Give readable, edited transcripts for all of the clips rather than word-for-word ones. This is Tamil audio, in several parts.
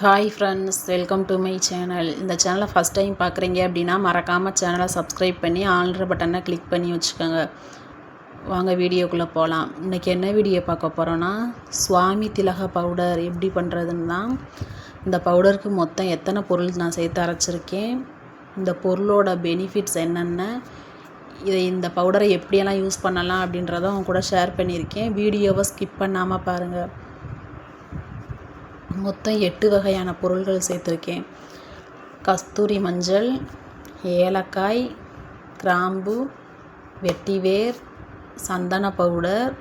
Hi friends, welcome to my channel. இந்த சேனலை ஃபஸ்ட் டைம் பார்க்குறீங்க அப்படின்னா மறக்காமல் சேனலை சப்ஸ்கிரைப் பண்ணி ஆல்ற பட்டனை கிளிக் பண்ணி வச்சுக்கோங்க. வாங்க வீடியோக்குள்ளே போகலாம். இன்றைக்கி என்ன வீடியோ பார்க்க போகிறோன்னா, சுவாமி திலக பவுடர் எப்படி பண்ணுறதுன்னு தான். இந்த பவுடருக்கு மொத்தம் எத்தனை பொருள் நான் சேர்த்து அரைச்சிருக்கேன், இந்த பொருளோட பெனிஃபிட்ஸ் என்னென்ன, இந்த பவுடரை எப்படியெல்லாம் யூஸ் பண்ணலாம் அப்படின்றத அவங்க கூட ஷேர் பண்ணியிருக்கேன். வீடியோவை ஸ்கிப் பண்ணாமல் பாருங்கள். மொத்தம் 8 வகையான பொருள்கள் சேர்த்துருக்கேன். கஸ்தூரி மஞ்சள், ஏலக்காய், கிராம்பு, வெட்டிவேர், சந்தன பவுடர்,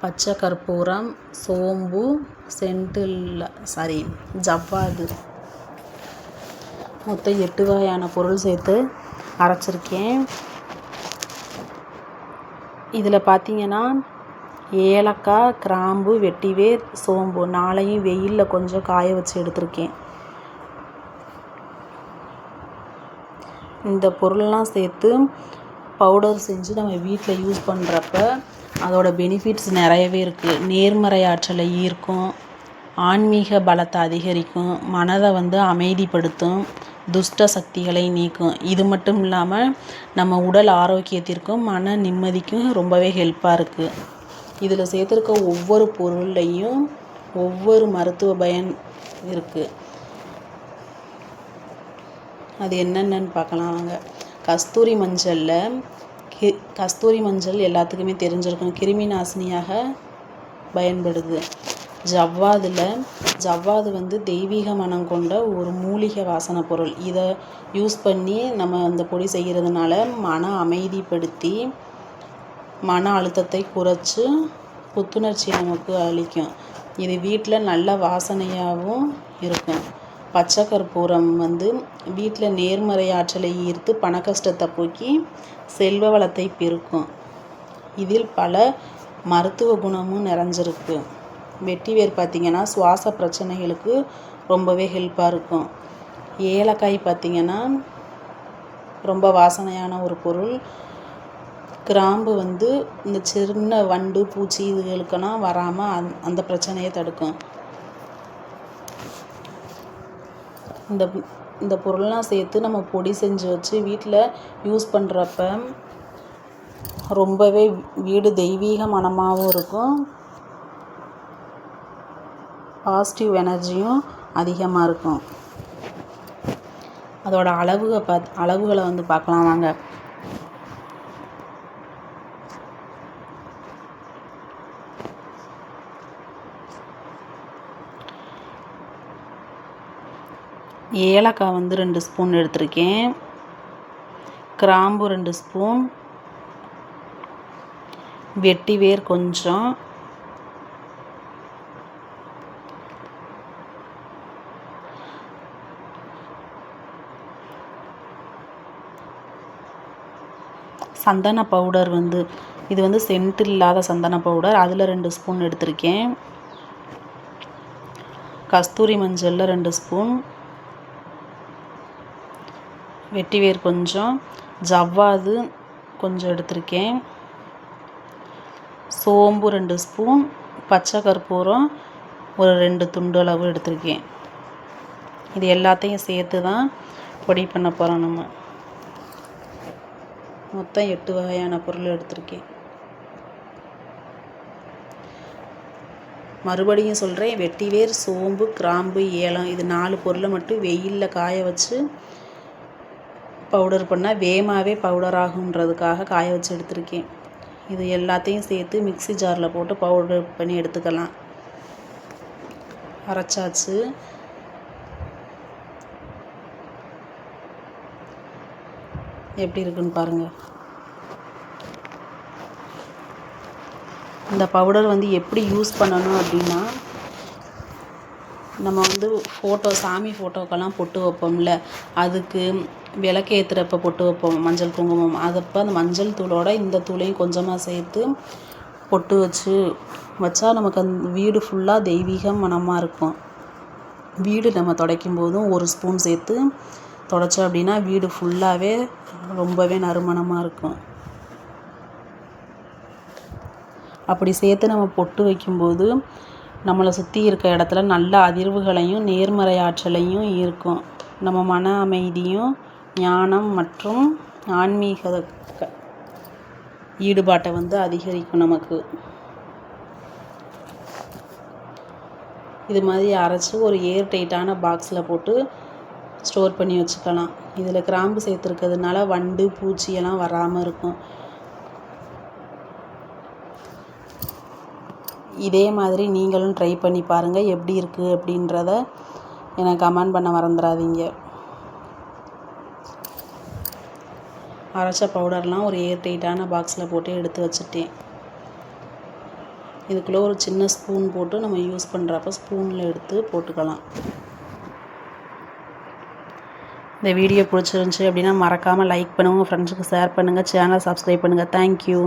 பச்சை கற்பூரம், சோம்பு, ஜவ்வாது. மொத்தம் 8 வகையான பொருள் சேர்த்து அரைச்சிருக்கேன். இதில் பார்த்தீங்கன்னா ஏலக்காய், கிராம்பு, வெட்டிவேர், சோம்பு 4ஐயும் வெயிலில் கொஞ்சம் காய வச்சு எடுத்திருக்கேன். இந்த பொருள்லாம் சேர்த்து பவுடர் செஞ்சு நம்ம வீட்டில் யூஸ் பண்ணுறப்ப அதோட பெனிஃபிட்ஸ் நிறையவே இருக்குது. நேர்மறை ஆற்றலை ஈர்க்கும், ஆன்மீக பலத்தை அதிகரிக்கும், மனதை அமைதிப்படுத்தும், துஷ்ட சக்திகளை நீக்கும். இது மட்டும் இல்லாமல் நம்ம உடல் ஆரோக்கியத்திற்கும் மன நிம்மதிக்கும் ரொம்பவே ஹெல்ப்பாக இருக்குது. இதில் சேர்த்துருக்க ஒவ்வொரு பொருள்லையும் ஒவ்வொரு மருத்துவ பயன் இருக்குது. அது என்னென்னு பார்க்கலாம் வாங்க. கஸ்தூரி மஞ்சள் எல்லாத்துக்குமே தெரிஞ்சிருக்கும், கிருமி நாசினியாக பயன்படுது. ஜவ்வாது தெய்வீக மனம் கொண்ட ஒரு மூலிகை வாசனை பொருள். இதை யூஸ் பண்ணி நம்ம அந்த பொடி செய்கிறதுனால மன அமைதிப்படுத்தி மன அழுத்தத்தை குறைச்சி புத்துணர்ச்சி நமக்கு அளிக்கும். இது வீட்டில் நல்ல வாசனையாகவும் இருக்கும். பச்சை கற்பூரம் வீட்டில் நேர்மறை ஆற்றலை ஈர்த்து பண கஷ்டத்தை போக்கி செல்வ வளத்தை பெருக்கும். இதில் பல மருத்துவ குணமும் நிறைஞ்சிருக்கு. வெட்டிவேர் பார்த்திங்கன்னா சுவாச பிரச்சனைகளுக்கு ரொம்பவே ஹெல்ப்பாக இருக்கும். ஏலக்காய் பார்த்திங்கன்னா ரொம்ப வாசனையான ஒரு பொருள். கிராம்பு இந்த சின்ன வண்டு பூச்சி இதுகளுக்கெல்லாம் வராமல் அந்த பிரச்சனையை தடுக்கும். இந்த பொருள்லாம் சேர்த்து நம்ம பொடி செஞ்சு வச்சு வீட்டில் யூஸ் பண்ணுறப்ப ரொம்பவே வீடு தெய்வீக மனமாகவும் இருக்கும், பாசிட்டிவ் எனர்ஜியும் அதிகமாக இருக்கும். அதோட அளவுகளை பார்க்கலாம் வாங்க. ஏலக்காய் 2 ஸ்பூன் எடுத்திருக்கேன். கிராம்பு 2 ஸ்பூன், வெட்டிவேர் கொஞ்சம், சந்தன பவுடர் இது சென்ட் இல்லாத சந்தன பவுடர், அதில் 2 ஸ்பூன் எடுத்திருக்கேன். கஸ்தூரி மஞ்சளில் 2 ஸ்பூன், வெட்டிவேர் கொஞ்சம், ஜவ்வாது கொஞ்சம் எடுத்திருக்கேன். சோம்பு 2 ஸ்பூன், பச்சை கற்பூரம் ஒரு 2 துண்டு அளவு எடுத்திருக்கேன். இது எல்லாத்தையும் சேர்த்து தான் பொடி பண்ண போகிறோம். நம்ம மொத்தம் 8 வகையான பொருள் எடுத்திருக்கேன். மறுபடியும் சொல்கிறேன், வெட்டிவேர், சோம்பு, கிராம்பு, ஏலம் இது 4 பொருளை மட்டும் வெயிலில் காய வச்சு பவுடர் பண்ணால் வேகமாகவே பவுடர் ஆகுன்றதுக்காக காய வச்சு எடுத்திருக்கேன். இது எல்லாத்தையும் சேர்த்து மிக்ஸி ஜாரில் போட்டு பவுடர் பண்ணி எடுத்துக்கலாம். அரைச்சாச்சு. எப்படி இருக்குன்னு பாருங்கள். இந்த பவுடர் எப்படி யூஸ் பண்ணணும் அப்படின்னா, நம்ம சாமி ஃபோட்டோக்கெல்லாம் பொட்டு வைப்போம்ல, அதுக்கு விளக்கு ஏற்றுறப்ப பொட்டு வைப்போம், மஞ்சள் குங்குமம். அதப்போ அந்த மஞ்சள் தூளோட இந்த தூளையும் கொஞ்சமாக சேர்த்து பொட்டு வச்சா நமக்கு அந்த வீடு ஃபுல்லாக தெய்வீக மனமாக இருக்கும். வீடு நம்ம துடைக்கும் போதும் 1 ஸ்பூன் சேர்த்து துடைச்சோம் அப்படின்னா வீடு ஃபுல்லாகவே ரொம்பவே நறுமணமாக இருக்கும். அப்படி சேர்த்து நம்ம பொட்டு வைக்கும்போது நம்மளை சுற்றி இருக்க இடத்துல நல்ல அதிர்வுகளையும் நேர்மறை ஆற்றலையும் ஈர்க்கும். நம்ம மன அமைதியும் ஞானம் மற்றும் ஆன்மீக ஈடுபாட்டை அதிகரிக்கும் நமக்கு. இது மாதிரி அரைச்சி ஒரு ஏர் டைட்டான பாக்ஸில் போட்டு ஸ்டோர் பண்ணி வச்சுக்கலாம். இதில் கிராம்பு சேர்த்துருக்கிறதுனால வண்டு பூச்சியெல்லாம் வராமல் இருக்கும். இதே மாதிரி நீங்களும் ட்ரை பண்ணி பாருங்கள். எப்படி இருக்குது அப்படின்றத எனக்கு கமெண்ட் பண்ண மறந்துடாதீங்க. அரைச்ச பவுடர்லாம் ஒரு ஏர் டைட்டான பாக்ஸில் போட்டு எடுத்து வச்சுட்டேன். இதுக்குள்ளே ஒரு சின்ன ஸ்பூன் போட்டு நம்ம யூஸ் பண்ணுறப்ப ஸ்பூனில் எடுத்து போட்டுக்கலாம். இந்த வீடியோ பிடிச்சிருந்துச்சி அப்படின்னா மறக்காமல் லைக் பண்ணுங்கள், உங்கள் ஃப்ரெண்ட்ஸுக்கு ஷேர் பண்ணுங்கள், சேனல் சப்ஸ்கிரைப் பண்ணுங்கள். தேங்க்யூ.